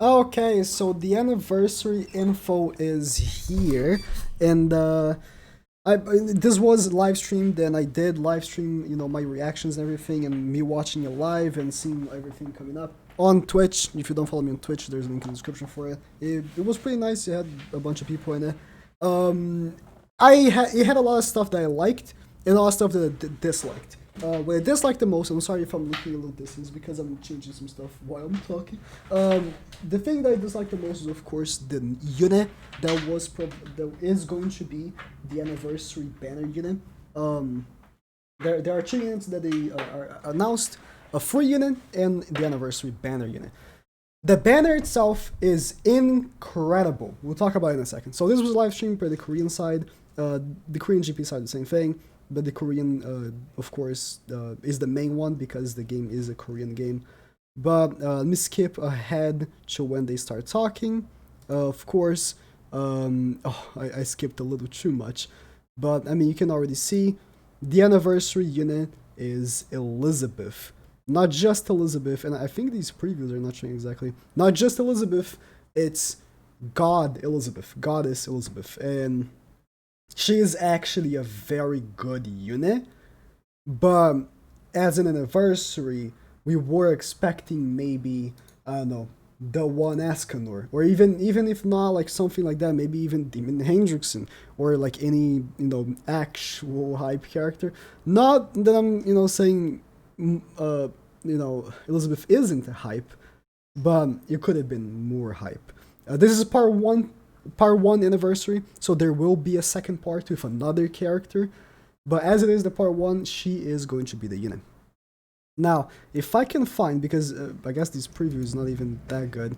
Okay, so the anniversary info is here, and this was live streamed, and I did live stream, my reactions and everything, and me watching it live and seeing everything coming up on Twitch. If you don't follow me on Twitch, there's a link in the description for it. It was pretty nice. It had a bunch of people in it. Um, it had a lot of stuff that I liked and a lot of stuff that I disliked. What I disliked the most, I'm sorry if I'm looking a little distance because I'm changing some stuff while I'm talking. The thing that I disliked the most is, of course, the unit that is going to be the anniversary banner unit. Um, there are two units that they are announced: a free unit and the anniversary banner unit. The banner itself is incredible. We'll talk about it in a second. So this was live streamed by the Korean side. The Korean GP side, the same thing. But the Korean, of course, is the main one because the game is a Korean game. But let me skip ahead to when they start talking. Of course, I skipped a little too much. But I mean, you can already see the anniversary unit is Elizabeth. Not just Elizabeth, and I think these previews are not showing exactly. Not just Elizabeth, it's God Elizabeth, Goddess Elizabeth. And she is actually a very good unit, but as an anniversary, we were expecting maybe, I don't know, the one Escanor, or even if not like something like that, maybe even Demon Hendrickson, or like any actual hype character. Not that I'm saying Elizabeth isn't a hype, but it could have been more hype. This is part one anniversary, so there will be a second part with another character. But as it is the part one, she is going to be the unit. Now, if I can find, because I guess this preview is not even that good.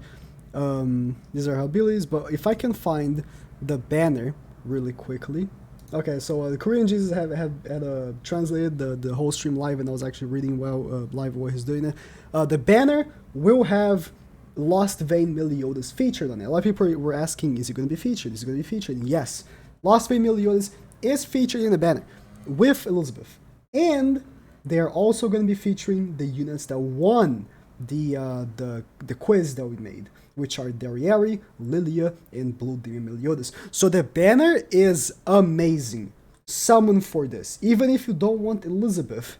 These are her abilities, but if I can find the banner really quickly. Okay, so the Korean Jesus had translated the whole stream live, and I was actually reading live while he's doing it. The banner will have Lost Vein Meliodas featured on it. A lot of people were asking, is it going to be featured? Is it going to be featured? Yes. Lost Vein Meliodas is featured in the banner with Elizabeth. And they're also going to be featuring the units that won the quiz that we made, which are Dariari, Lilia, and Blue Demon Meliodas. So the banner is amazing. Summon for this. Even if you don't want Elizabeth,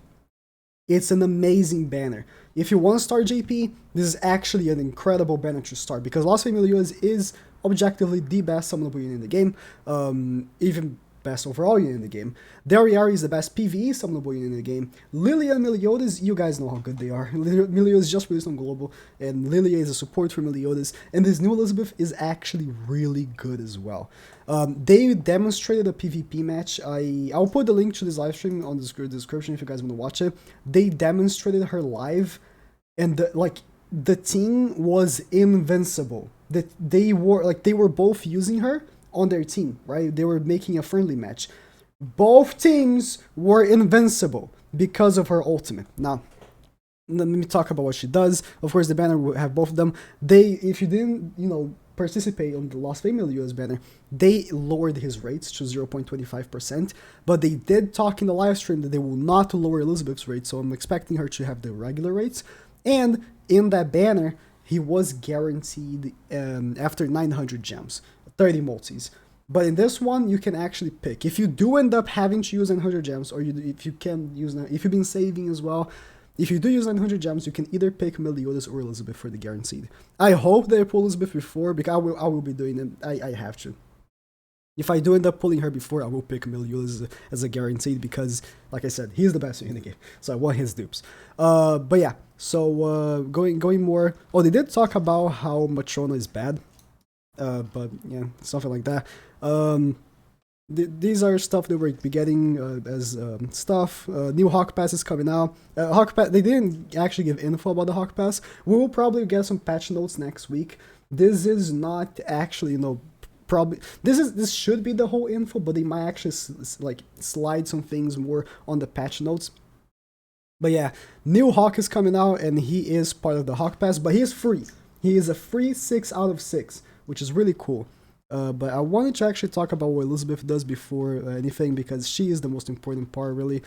it's an amazing banner. If you want to start JP, this is actually an incredible banner to start because Lost Familios is objectively the best summonable unit in the game, even best overall unit in the game. Dariari is the best PvE summonable unit in the game. Lilia and Meliodas, you guys know how good they are. Meliodas just released on Global, and Lilia is a support for Meliodas, and this new Elizabeth is actually really good as well. They demonstrated a PvP match. I'll put the link to this live stream on the description if you guys want to watch it. They demonstrated her live, and the team was invincible. That they were both using her on their team, right? They were making a friendly match. Both teams were invincible because of her ultimate. Now, let me talk about what she does. Of course, the banner will have both of them. If you didn't, participate on the Lost Family US banner, they lowered his rates to 0.25%, but they did talk in the live stream that they will not lower Elizabeth's rates, so I'm expecting her to have the regular rates. And in that banner, he was guaranteed after 900 gems, 30 multis. But in this one, you can actually pick. If you do end up having to use 900 gems, or if you can use, if you've been saving as well, if you do use 900 gems, you can either pick Meliodas or Elizabeth for the guaranteed. I hope they pull Elizabeth before, because I will be doing it. I have to. If I do end up pulling her before, I will pick Meliodas as a guaranteed because, like I said, he's the best in the game. So I want his dupes. But yeah, so going more. Oh, they did talk about how Matrona is bad. But yeah, something like that. These are stuff that we're getting as stuff. New Hawke Pass is coming out. Hawke Pass, they didn't actually give info about the Hawke Pass. We will probably get some patch notes next week. This is not actually, probably this should be the whole info, but they might actually slide some things more on the patch notes. But yeah, new Hawke is coming out, and he is part of the Hawke Pass, but he is free. He is a free 6 out of 6, which is really cool. But I wanted to actually talk about what Elizabeth does before anything, because she is the most important part, really.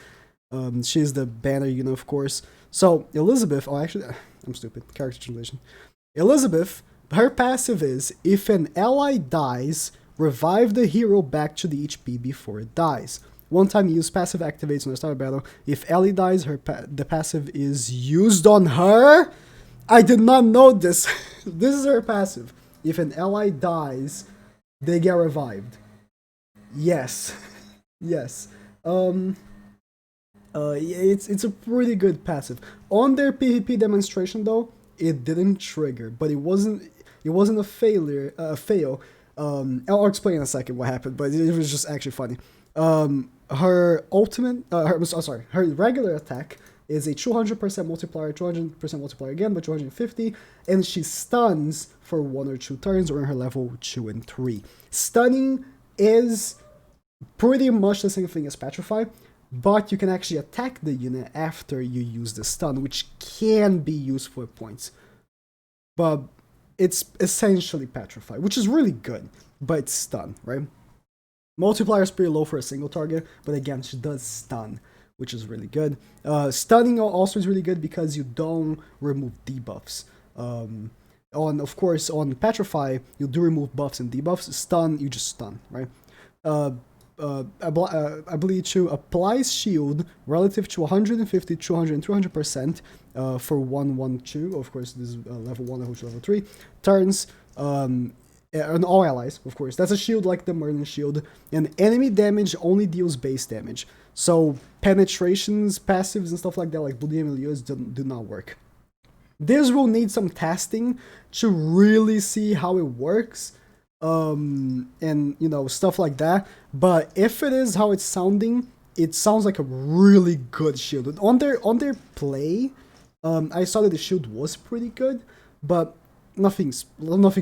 She is the banner, of course. So, Elizabeth, I'm stupid, character translation. Elizabeth Her passive is, if an ally dies, revive the hero back to the HP before it dies. One time use passive activates when the start of battle. If Ellie dies, the passive is used on her. I did not know this. This is her passive. If an ally dies, they get revived. Yes. Yes. It's a pretty good passive. On their PvP demonstration though, it didn't trigger, but it wasn't a fail. I'll explain in a second what happened, but it was just actually funny. Her ultimate, her regular attack is a 200% multiplier, 200% multiplier again, but 250, and she stuns for 1 or 2 turns or in her level 2 and 3. Stunning is pretty much the same thing as Petrify, but you can actually attack the unit after you use the stun, which can be useful at points. But it's essentially Petrify, which is really good, but it's stun, right? Multiplier is pretty low for a single target, but again, she does stun, which is really good. Stunning also is really good because you don't remove debuffs. Of course, on Petrify, you do remove buffs and debuffs. Stun, you just stun, right? Ability to applies shield relative to 150, 200, and 300% for 1, 1, 2. Of course, this is level 1, level 2, level 3. Turns, and all allies, of course. That's a shield like the Merlin shield. And enemy damage only deals base damage. So penetrations, passives, and stuff like that, like Bloody Emilios, do not work. This will need some testing to really see how it works. And, you know, stuff like that. But if it is how it's sounding, it sounds like a really good shield. On their play, I saw that the shield was pretty good, but nothing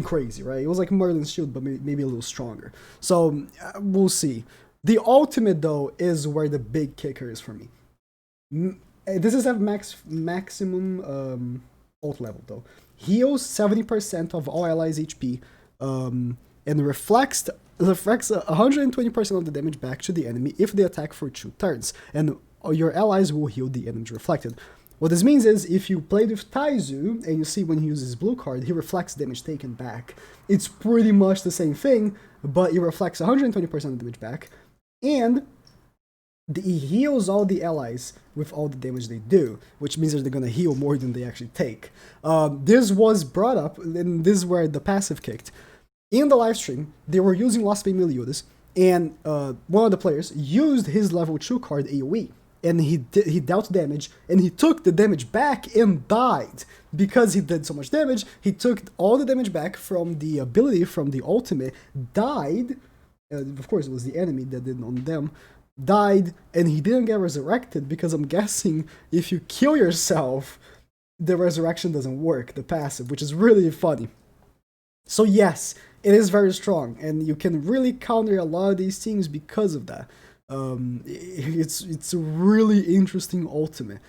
crazy, right? It was like Merlin's shield, but maybe a little stronger. So we'll see. The ultimate though is where the big kicker is for me. This is at maximum ult level though. Heals 70% of all allies HP, and reflects 120% of the damage back to the enemy if they attack for 2 turns, and your allies will heal the damage reflected. What this means is, if you played with Taizu, and you see when he uses his blue card, he reflects damage taken back. It's pretty much the same thing, but it reflects 120% of damage back, and he heals all the allies with all the damage they do, which means that they're gonna heal more than they actually take. This was brought up, and this is where the passive kicked. In the live stream, they were using Lost Bay Millie Otis, and one of the players used his level 2 card AoE. And he dealt damage, and he took the damage back and died. Because he did so much damage, he took all the damage back from the ability, from the ultimate, died, of course it was the enemy that did on them, died, and he didn't get resurrected, because I'm guessing if you kill yourself, the resurrection doesn't work, the passive, which is really funny. So yes, it is very strong, and you can really counter a lot of these teams because of that. It's a really interesting ultimate.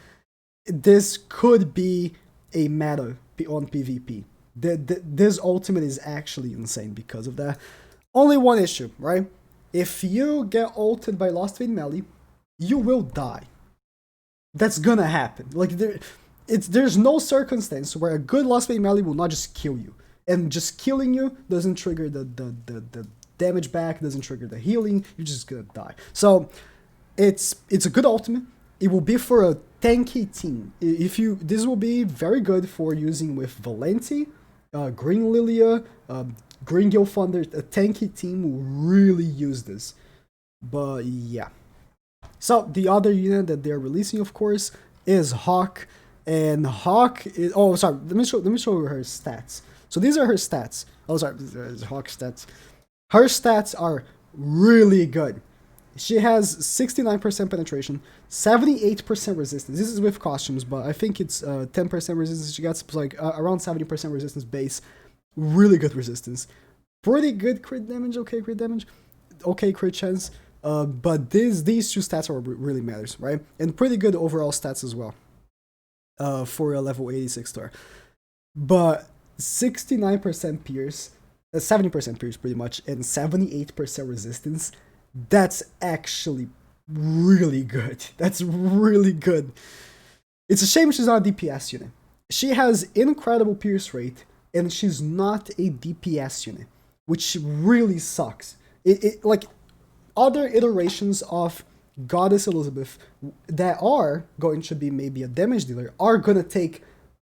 This could be a meta on PvP. This ultimate is actually insane because of that. Only one issue, right? If you get ulted by Lost Vein Melee, you will die. That's gonna happen. Like there's no circumstance where a good Lost Vein Melee will not just kill you. And just killing you doesn't trigger the damage back, doesn't trigger the healing, you're just gonna die. So it's a good ultimate. It will be for a tanky team. This will be very good for using with Valenti, Green Lilia, Green Gil Thunder. A tanky team will really use this. But yeah. So the other unit that they're releasing, of course, is Hawke. And Hawke is, oh sorry, let me show you her stats. So these are her stats. Oh sorry, Hawke stats. Her stats are really good. She has 69% penetration, 78% resistance. This is with costumes, but I think it's 10% resistance. She gets like around 70% resistance base. Really good resistance. Pretty good crit damage, okay crit chance. But these 2 stats are really matters, right? And pretty good overall stats as well. For a level 86 star. But 69% pierce, 70% pierce pretty much, and 78% resistance, that's actually really good. That's really good. It's a shame she's not a DPS unit. She has incredible pierce rate, and she's not a DPS unit, which really sucks. Like other iterations of Goddess Elizabeth that are going to be maybe a damage dealer are gonna take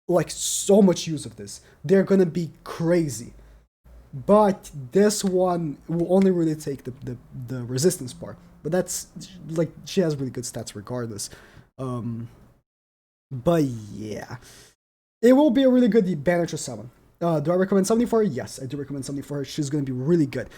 like so much use of this. They're gonna be crazy. But this one will only really take the resistance part. But that's like she has really good stats regardless. But yeah. It will be a really good banner to summon. Do I recommend something for her? Yes, I do recommend something for her. She's gonna be really good.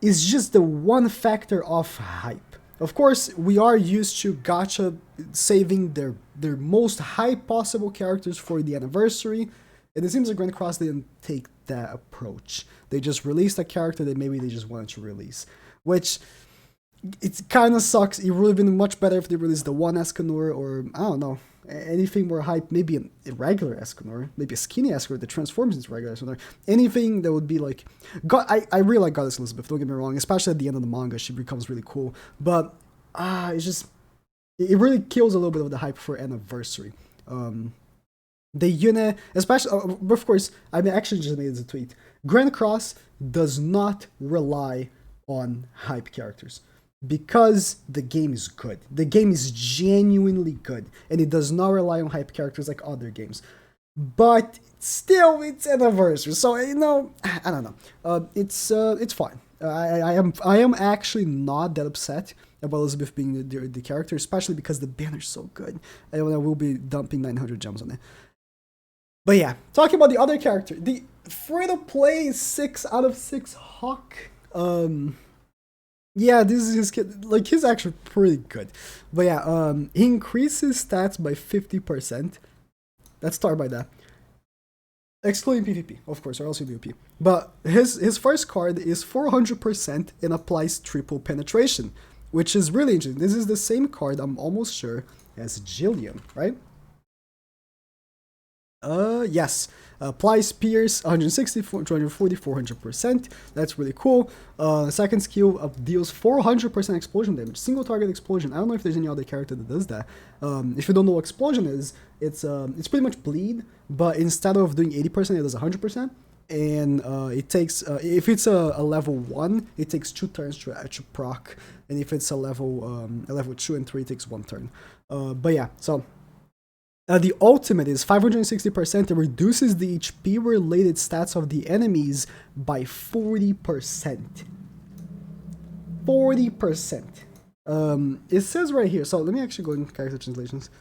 It's just the one factor of hype. Of course, we are used to gacha saving their most hype possible characters for the anniversary, and it seems like Grand Cross didn't take that approach. They just released a character that maybe they just wanted to release, which it kind of sucks. It would have been much better if they released the one Escanor, or I don't know, anything more hype, maybe an irregular Escanor, maybe a skinny Escanor that transforms into regular Escanor. Anything that would be like, God, I really like Goddess Elizabeth, don't get me wrong, especially at the end of the manga, she becomes really cool, but it's just, it really kills a little bit of the hype for anniversary. The unit, especially, of course, I actually just made this a tweet. Grand Cross does not rely on hype characters because the game is good. The game is genuinely good, and it does not rely on hype characters like other games. But still, it's anniversary, so you know, I don't know. It's fine. I am actually not that upset about Elizabeth being the character, especially because the banner's so good. I will be dumping 900 gems on it. But yeah, talking about the other character, the free-to-play 6 out of 6 Hawke. Yeah, this is his kid. Like, he's actually pretty good. But yeah, he increases stats by 50%. Let's start by that. Excluding PvP, of course, or else he'll be OP. But his first card is 400% and applies triple penetration, which is really interesting. This is the same card, I'm almost sure, as Jillian, right? Yes. Applies Pierce 160, 240, 400%. That's really cool. Second skill deals 400% explosion damage. Single target explosion. I don't know if there's any other character that does that. If you don't know what explosion is, it's pretty much bleed, but instead of doing 80%, it does 100%. And it takes, if it's a level 1, it takes 2 turns to proc. And if it's a level 2 and 3, it takes 1 turn. But yeah, so the ultimate is 560%. It reduces the HP related stats of the enemies by 40%. 40%. It says right here, so let me actually go in character translations.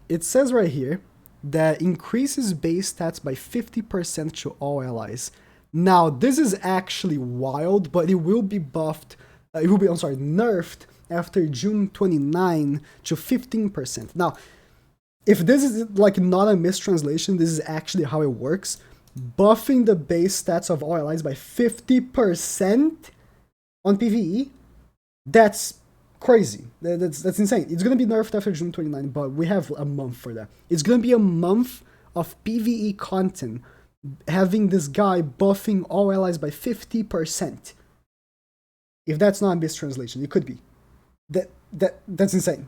It says right here that increases base stats by 50% to all allies. Now, this is actually wild, but it will be buffed, nerfed after June 29 to 15%. Now, if this is like not a mistranslation, this is actually how it works. Buffing the base stats of all allies by 50% on PvE, that's crazy. That's insane. It's gonna be nerfed after June 29, but we have a month for that. It's gonna be a month of PvE content having this guy buffing all allies by 50%. If that's not a mistranslation, it could be. That's insane.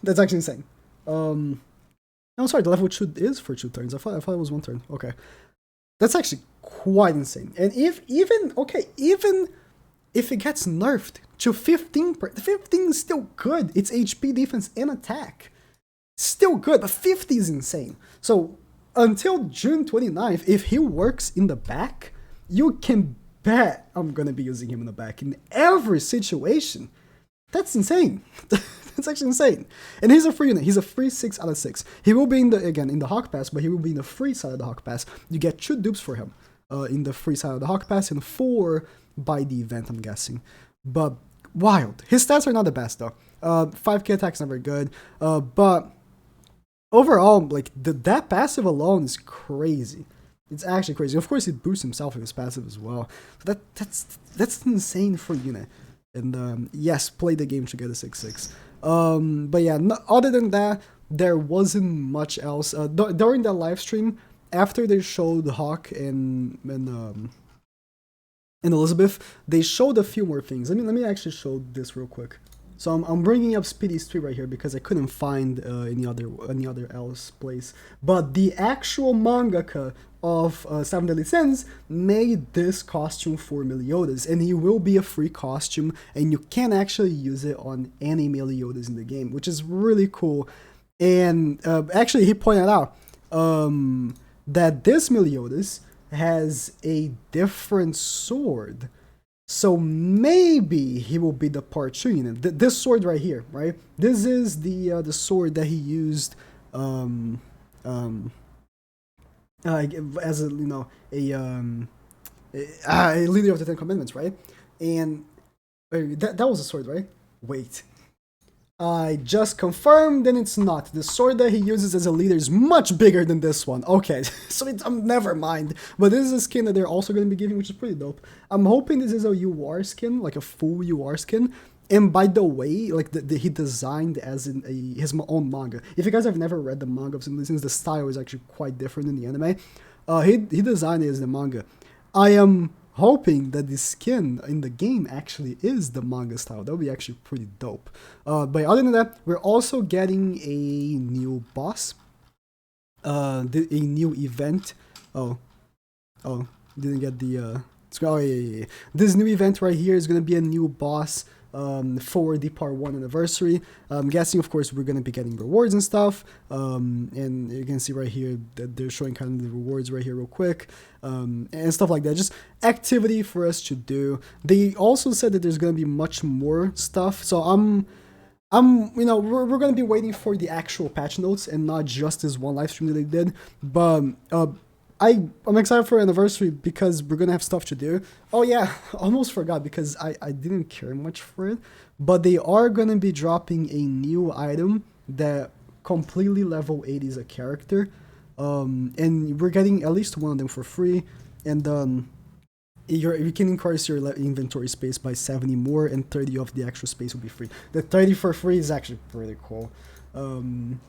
That's actually insane. No, sorry, the level 2 is for 2 turns. I thought it was 1 turn. Okay. That's actually quite insane. And even if it gets nerfed to 15, 15 is still good. It's HP, defense, and attack. Still good, but 50 is insane. So until June 29th, if he works in the back, you can bet I'm gonna be using him in the back in every situation. That's insane. That's actually insane. And he's a free unit. He's a free 6 out of 6. He will be in the Hawke Pass, but he will be in the free side of the Hawke Pass. You get 2 dupes for him in the free side of the Hawke Pass and 4 by the event, I'm guessing. But wild. His stats are not the best though. 5k attack's not very good. But overall, like that passive alone is crazy. It's actually crazy. Of course, it boosts himself with his passive as well. So that's insane for a unit. And yes, play the game to get a 6/6. But yeah, other than that, there wasn't much else. During that live stream, after they showed Hawke and Elizabeth, they showed a few more things. Let me actually show this real quick. So I'm bringing up Speedy's tweet right here because I couldn't find any other else place. But the actual mangaka of Seven Deadly Sins made this costume for Meliodas, and he will be a free costume, and you can actually use it on any Meliodas in the game, which is really cool. And actually, he pointed out that this Meliodas has a different sword. So maybe he will be the part 2 unit. This sword right here, right? This is the sword that he used as a a leader of the Ten Commandments, right? And that was a sword, right? Wait, I just confirmed, and it's not. The sword that he uses as a leader is much bigger than this one. Okay, so it's never mind. But this is a skin that they're also going to be giving, which is pretty dope. I'm hoping this is a UR skin, like a full UR skin. And by the way, like he designed as in his own manga. If you guys have never read the manga of Since the style is actually quite different in the anime. He designed it as the manga. I am hoping that the skin in the game actually is the manga style. That would be actually pretty dope. But other than that, we're also getting a new boss. A new event. Oh, didn't get the. Yeah. This new event right here is gonna be a new boss. For the part 1 anniversary. I'm guessing, of course, we're going to be getting rewards and stuff. And you can see right here that they're showing kind of the rewards right here real quick. And stuff like that. Just activity for us to do. They also said that there's going to be much more stuff. So we're going to be waiting for the actual patch notes and not just this one live stream that they did. But I'm excited for anniversary because we're gonna have stuff to do. Oh yeah, almost forgot because I didn't care much for it. But they are gonna be dropping a new item that completely level 80s a character. And we're getting at least one of them for free. And you can increase your inventory space by 70 more, and 30 of the extra space will be free. The 30 for free is actually pretty cool. And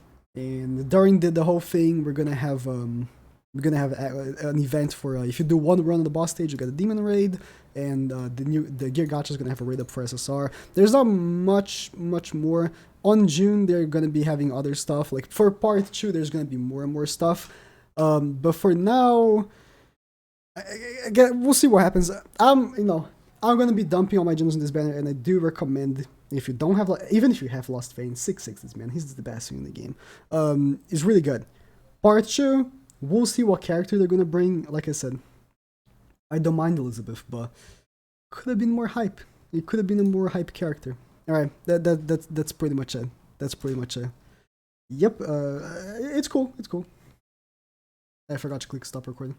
during the whole thing, we're gonna have an event for if you do one run on the boss stage, you get a demon raid, and the gear gacha is gonna have a raid up for SSR. There's not much more. On June, they're gonna be having other stuff. Like for part 2, there's gonna be more and more stuff. But for now, again, we'll see what happens. I'm gonna be dumping all my gems in this banner, and I do recommend, if you don't have, even if you have Lost Vein, 660s, man, he's the best thing in the game. It's really good. Part 2. We'll see what character they're gonna bring. Like I said, I don't mind Elizabeth, but could have been more hype. It could have been a more hype character. All right, that's pretty much it. That's pretty much it. Yep. It's cool. It's cool. I forgot to click stop recording.